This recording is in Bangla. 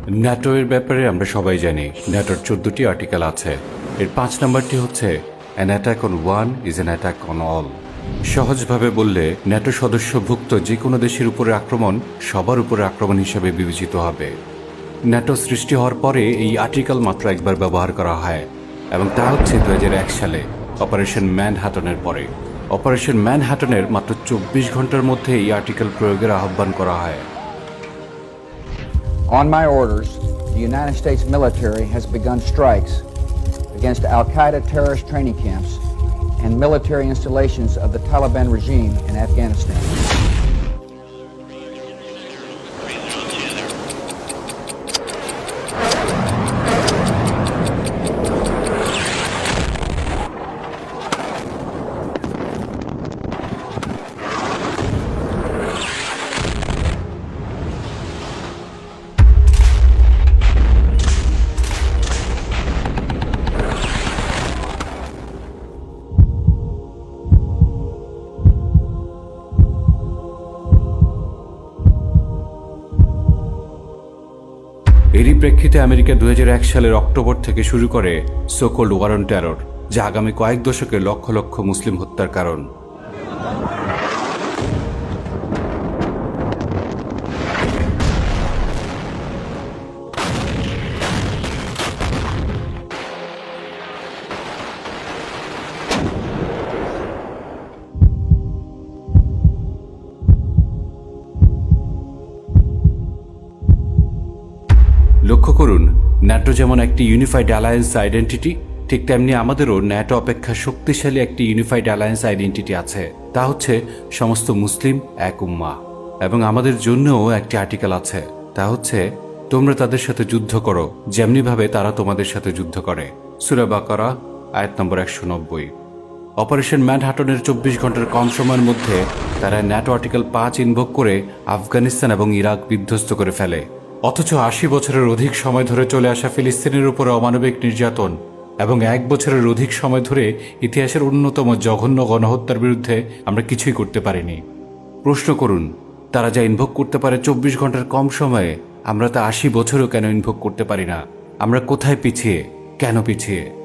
ন্যাটো এর ব্যাপারে আমরা সবাই জানি ন্যাটোর 14টি আর্টিকেল আছে। এর 5 নম্বরটি হচ্ছে an attack on one is an attack on all. সহজভাবে বললে ন্যাটো সদস্যভুক্ত যে কোনো দেশের উপরে আক্রমণ সবার উপরে আক্রমণ হিসেবে বিবেচিত হবে। ন্যাটো সৃষ্টি হওয়ার পরে এই আর্টিকেল মাত্র একবার ব্যবহার করা হয় এবং তা হচ্ছে 2001 সালে অপারেশন ম্যানহাটনের পরে। অপারেশন ম্যানহাটনের মাত্র 24 ঘন্টার মধ্যে এই আর্টিকেল প্রয়োগের আহ্বান করা হয়। On my orders, the United States military has begun strikes against al-Qaeda terrorist training camps and military installations of the Taliban regime in Afghanistan. এরই প্রেক্ষিতে আমেরিকা 2001 সালের অক্টোবর থেকে শুরু করে সো-কল্ড ওয়ার অন টেরর, যা আগামী কয়েক দশকে লক্ষ লক্ষ মুসলিম হত্যার কারণ। লক্ষ্য করুন, ন্যাটো যেমন একটি ইউনিফাইড অ্যালায়েন্স আইডেন্টিটি, ঠিক তেমনি আমাদেরও ন্যাটো অপেক্ষা শক্তিশালী একটি ইউনিফাইড অ্যালায়েন্স আইডেন্টিটি আছে, তা হচ্ছে সমস্ত মুসলিম এক উম্মাহ। এবং আমাদের জন্যও একটি আর্টিকেল আছে, তা হচ্ছে তোমরা তাদের সাথে যুদ্ধ করো যেমনিভাবে তারা তোমাদের সাথে যুদ্ধ করে। সূরা বাকারা আয়াত নম্বর 190। অপারেশন ম্যানহাটনের 24 ঘন্টার কম সময়ের মধ্যে তারা ন্যাটো আর্টিকেল 5 ইনভোক করে আফগানিস্তান এবং ইরাক বিধ্বস্ত করে ফেলে। অথচ 80 বছরের অধিক সময় ধরে চলে আসা ফিলিস্তিনের উপরে অমানবিক নির্যাতন এবং 1 বছরের অধিক সময় ধরে ইতিহাসের অন্যতম জঘন্য গণহত্যার বিরুদ্ধে আমরা কিছুই করতে পারিনি। প্রশ্ন করুন, তারা যা ইনভোক করতে পারে 24 ঘন্টার কম সময়ে, আমরা তা 80 বছরও কেন ইনভোক করতে পারি না? আমরা কোথায় পিছিয়ে, কেন পিছিয়ে?